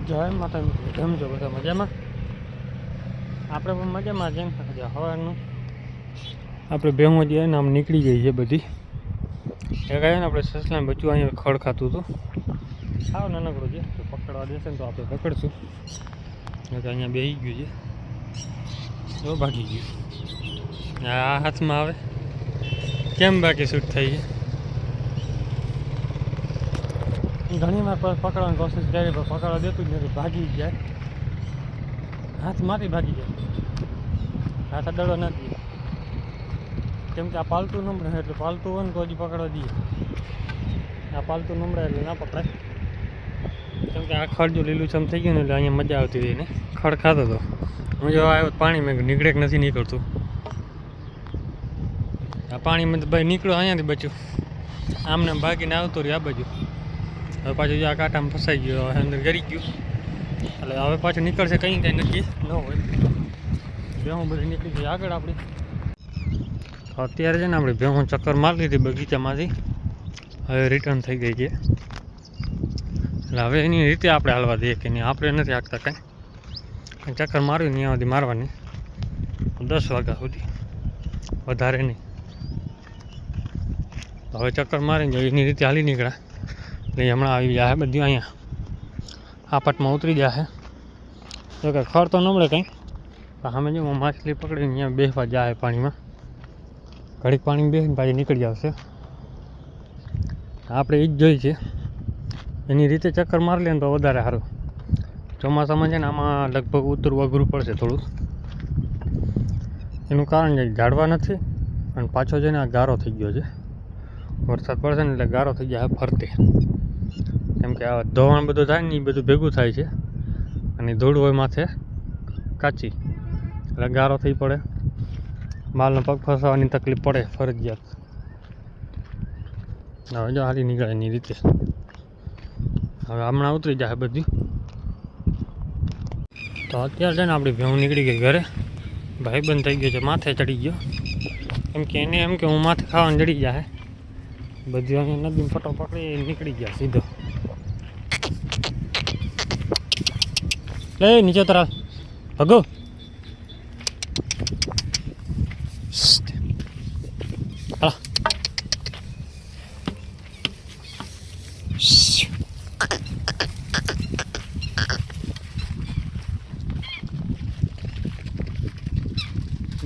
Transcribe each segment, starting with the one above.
જય માતા કેમ છો બધા મજામાં? આપણે પણ મજામાં જેમ હવાનું આપણે ભેહું જે ને આમ નીકળી ગઈ છે બધી. એક આવ્યા ને આપણે સસલાને બચ્ચું અહીંયા ખડ ખાતું હતું. સાવ નાનકડું છે તો પકડવા દેશે ને તો આપણે પકડશું. અહીંયા બેસી ગયું છે તો ભાગી ગયું. આ હાથમાં આવે કેમ બાકી શૂટ થઈ છે. ઘણી વાર પકડવાની કોશિશ કરી પણ પકડવા દેતું જ નથી, ભાગી જાય. હાથમાંથી ભાગી જાય, હાથ અડડો નથી. કેમ કે આ પાલતું નંબર એટલે પાલતું હોય ને તો હજી પકડવા દઈએ. આ પાલતું નંબર એટલે ના પકડાય. કેમ કે આ ખડ જો લીલુંછમ થઈ ગયું ને એટલે અહીંયા મજા આવતી હતી ને ખડ ખાતો હતો. હું જો આવ્યો પાણી મેં નીકળે કે નથી નીકળતું. આ પાણીમાં તો ભાઈ નીકળ્યો અહીંયાથી બચ્યું, આમને ભાગીને આવતો રહ્યો આ બાજુ. હવે પાછું જો આ કાંટામાં ફસાઈ ગયો, હવે અંદર ગરી ગયું એટલે હવે પાછું નીકળશે કંઈ નક્કી ન હોય. ભેહું બધી નીકળી ગઈ આગળ આપણી. અત્યારે છે ને આપણે ભેહું ચક્કર મારી લીધી બગીચામાંથી, હવે રિટર્ન થઈ ગઈ છે. એટલે હવે એની રીતે આપણે હાલવા દઈએ કે નહીં, આપણે નથી હાંકતા કાંઈ. ચક્કર માર્યું ત્યાં સુધી મારવાની 10 વાગ્યા સુધી, વધારે નહીં. હવે ચક્કર મારીને એની રીતે હાલી નીકળ્યા એટલે હમણાં આવી જાય બધું અહીંયા આ પટમાં ઉતરી જશે. જો કે ખર તો નમળે કંઈ, સામે જો માછલી પકડીને અહીંયા બેસવા જાય પાણીમાં. ઘડીક પાણીમાં બેસીને પાછી નીકળી આવશે. આપણે એ જ જોઈ છે, એની રીતે ચક્કર મારી લે ને તો વધારે સારું. ચોમાસામાં છે ને આમાં લગભગ ઉતરવું અઘરું પડશે થોડું. એનું કારણ છે ઝાડવા નથી અને પાછો છે ને આ ગારો થઈ ગયો છે. વરસાદ પડશે ને એટલે ગારો થઈ જાય ફરતે. કેમ કે આ ધોવાણ બધું થાય ને એ બધું ભેગું થાય છે અને ધૂળ હોય માથે કાચી એટલે ગારો થઈ પડે. માલનો પગ ફસાવાની તકલીફ પડે ફરજિયાત. હવે જો હાલી નીકળે એની રીતે. હવે હમણાં ઉતરી જાય બધી. તો અત્યારે છે ને આપણી ભેહું નીકળી ગઈ ઘરે. ભાઈ બંધ થઈ ગયો છે, માથે ચડી ગયો. કેમ કે એને એમ કે હું માથે ખાવાનું ચડી જાય. બધી અહીંયા નદીમાં પટો પકડી નીકળી ગયા સીધો. લે નીચે તરાલ ભગો.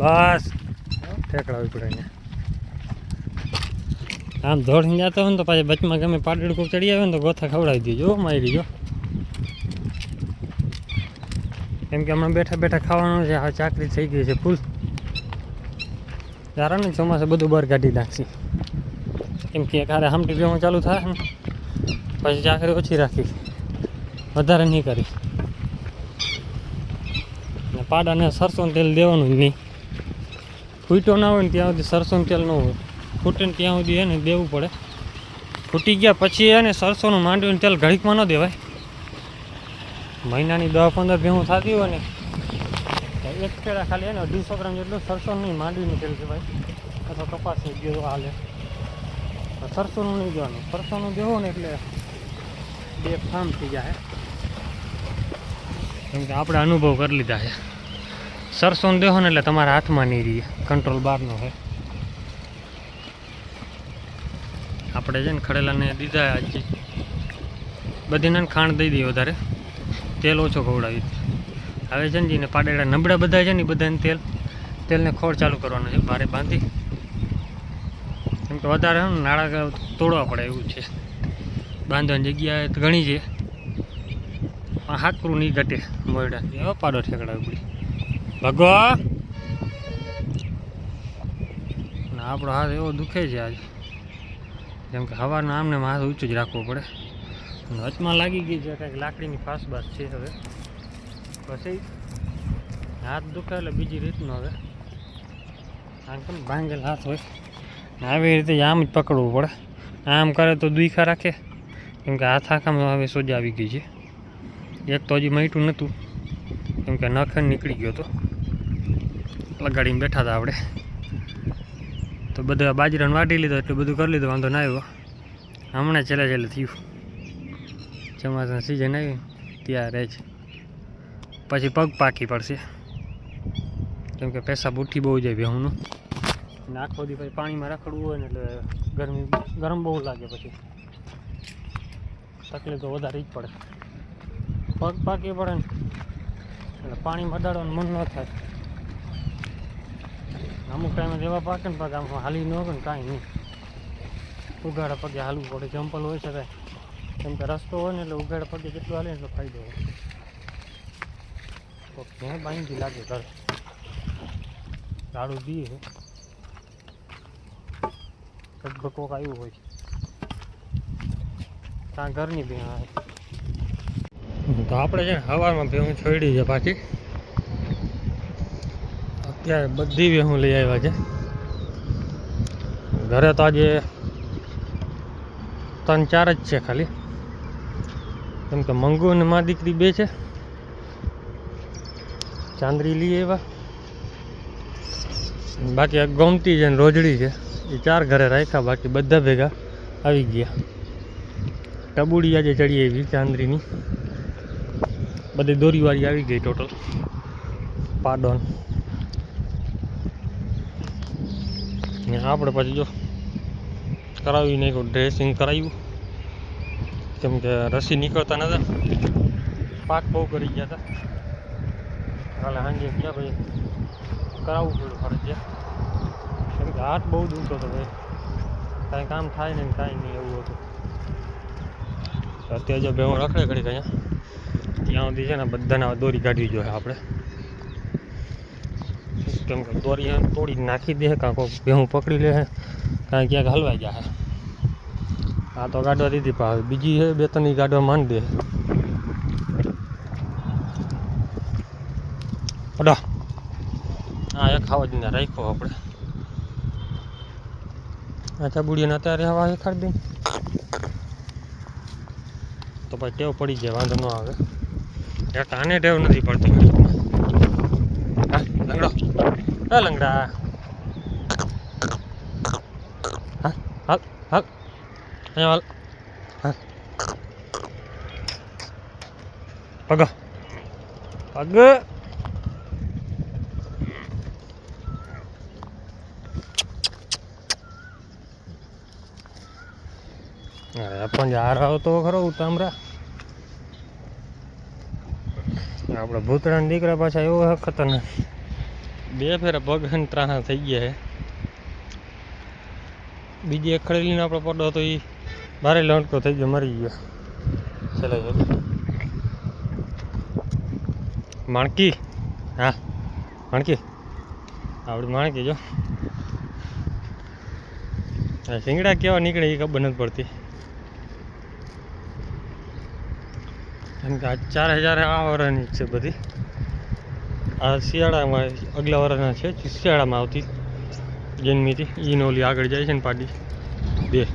બસ ઠેકડાવી પડે અહીંયા. આમ દોડીને જતો હોય ને તો પાછી બચમાં ગમે પાડળ કોક ચડી આવે ને તો ગોથા ખવડાવી દેજો મારી જો. કેમ કે હમણાં બેઠા બેઠા ખાવાનું છે. આ ચાકરી થઈ ગઈ છે ફૂલ. યાર ને ચોમાસે બધું બહાર કાઢી નાખશે. કેમ કે કારે હમટી ભેહું ચાલુ થાય ને પછી ચાકરી ઓછી રાખી, વધારે નહીં કરી. પાડાને સરસોનું તેલ દેવાનું જ નહીં. ફૂટો ના હોય ને ત્યાં સુધી સરસોનું તેલ ન હોય. ફૂટે ને ત્યાં સુધી એને દેવું પડે. ફૂટી ગયા પછી એને સરસોનું માંડવીનું તેલ ઘડીકમાં ન દેવાય. મહિનાની 10-15 ભેહું થતી હોય ને એક કેળા ખાલી એને 250 ગ્રામ જેટલું સરસોનું નહીં માંડવીનું તેલ દેવાય, અથવા કપાસનું ગયો હાલે. સરસોનું નહીં દેવાનું. સરસોનું દેવો ને એટલે 2 ફામ થઈ જાય. કેમ કે આપણે અનુભવ કરી લીધા છે. સરસોનું દેવો ને એટલે તમારા હાથમાં નહીં રહીએ, કંટ્રોલ બહારનો છે. આપણે છે ને ખડેલાને દીધા આજે બધીને ખાંડ દઈ દઈએ વધારે, તેલ ઓછો ખવડાવી. હવે છે ને જેને પાડેલા નબળા બધા છે ને એ બધાને તેલને ખોળ ચાલુ કરવાનો છે ભારે બાંધી. કેમ કે વધારે નાળા તોડવા પડે એવું છે. બાંધવાની જગ્યાએ તો ઘણી છે, હાકરું નહીં ઘટે મોયડા એવો પાડો ઠેકડાવી પડી ભગો. આપણો હાથ એવો દુખે છે આજે. જેમ કે સવારના આમને હાથ ઊંચું જ રાખવો પડે. વચમાં લાગી ગઈ છે કંઈક લાકડીની ફાસબાસ છે. હવે પછી હાથ દુખે એટલે બીજી રીતનો હવે આમ કેમ ભાંગેલ હાથ હોય ને આવી રીતે આમ જ પકડવું પડે. આમ કરે તો દુખા રાખે. કેમ કે હાથ આખામાં હવે સોજા આવી ગઈ છે. એક તો હજી મટ્યું નહોતું કેમ કે નખ નીકળી ગયો હતો. લગાડીને બેઠા હતા આપણે તો બધા બાજરાને વાટી લીધો એટલે બધું કરી લીધું, વાંધો ના આવ્યો. હમણાં છેલ્લે થયું ચોમાસાની સિઝન આવી ત્યારે જ પછી પગ પાકી પડશે, કેમ કે પેશાબ ઉઠી બહુ જાય ભેહુંનું, અને આખો દી પછી પાણીમાં રખડવું હોય ને એટલે ગરમ બહુ લાગે, પછી તકલીફ તો વધારે જ પડે. પગ પાકી પડે ને એટલે પાણીમાં અડાડવાનું મન ન થાય. અમુક ટાઈમે જેવા પાકે ને પગ આમ હાલી ન હોય ને કાંઈ નહીં, ઉગાડા પગે હાલવું પડે. ચંપલ હોય છે કાંઈ, કેમ કે રસ્તો હોય ને એટલે ઉગાડા પગે જેટલું હાલે એટલો ફાયદો હોય. તો ક્યાં બાંધી લાગે ઘર ઝાડું બી છે, લગભગ કોક આવ્યું હોય છે ત્યાં ઘરની બી આવે. તો આપણે છે ને સવારમાં ભેહું છોડી છે પાછી, અત્યારે બધી ભેહું લઈ આવ્યા છે ઘરે. તો આજે 3-4 જ છે ખાલી, કેમ કે મંગુ અને મા દીકરી બે છે. ચાંદરી લઈ આવ્યા, બાકી આ ગોમતી છે ને રોજડી છે એ 4 ઘરે રાખ્યા, બાકી બધા ભેગા આવી ગયા. ટબુડી આજે ચડી આવી ચાંદરીની, બધી દોરીવાળી આવી ગઈ ટોટલ પાડોન. આપણે પછી જો કરાવી નાખ્યું, ડ્રેસિંગ કરાવ્યું, કેમ કે રસી નીકળતા નતા, પાક બહુ કરી ગયા હતા. કાલે સાંજે ગયા ભાઈ કરાવવું પડ્યું ફરજિયાત, કેમ કે હાથ બહુ દુખતો હતો ભાઈ, કાંઈ કામ થાય ને કાંઈ નહીં એવું હતું. અત્યારે જો ભેહું રખડે ઘડીક અહીંયા, ત્યાં સુધી છે ને બધાને દોરી કાઢવી જોઈએ આપણે, કેમ કે દોરી તોડી નાખી દે, કાં કોઈ ભેહું પકડી લે, કાંઈ ક્યાંક હલવાઈ જાય. આ તો કાઢવા દીધી પણ બીજી છે 2-3 કાઢવા માંડી દે. અડા હા એક ખાવા જ ને રાખ્યો આપણે. આચા બુડીને અત્યારે હવા ખાડી દઈ તો પછી ટેવ પડી જાય, વાંધો ન આવે. એક આને ટેવ નથી પડતી. હા લંગડો, હા લંગડા, હા હાલ હાલ અહીંયા હાલ, હા પગ પગ. અરે પણ યાર આવતો ખરો ઉતામરા. આપણે ભૂતળાના દીકરા પાછા એવો ખતરનાક, 2 ફેરા પગ ત્રાહા થઈ ગયા છે. બીજી એક ખડેલીને આપણો પડો હતો એ ભારે લણકો થઈ ગયો, મરી ગયો છેલ્લે. માણકી, હા માણકી, આપણી માણકી જો શીંગડા કેવા નીકળે એ ખબર નથી પડતી, કેમ કે આ 4000 આ વર્ષની છે બધી. આ શિયાળામાં અગલા વર્ષના છે, શિયાળામાં આવતી જન્મીથી. ઈનો ઓલી આગળ જાય છે ને પાડી 2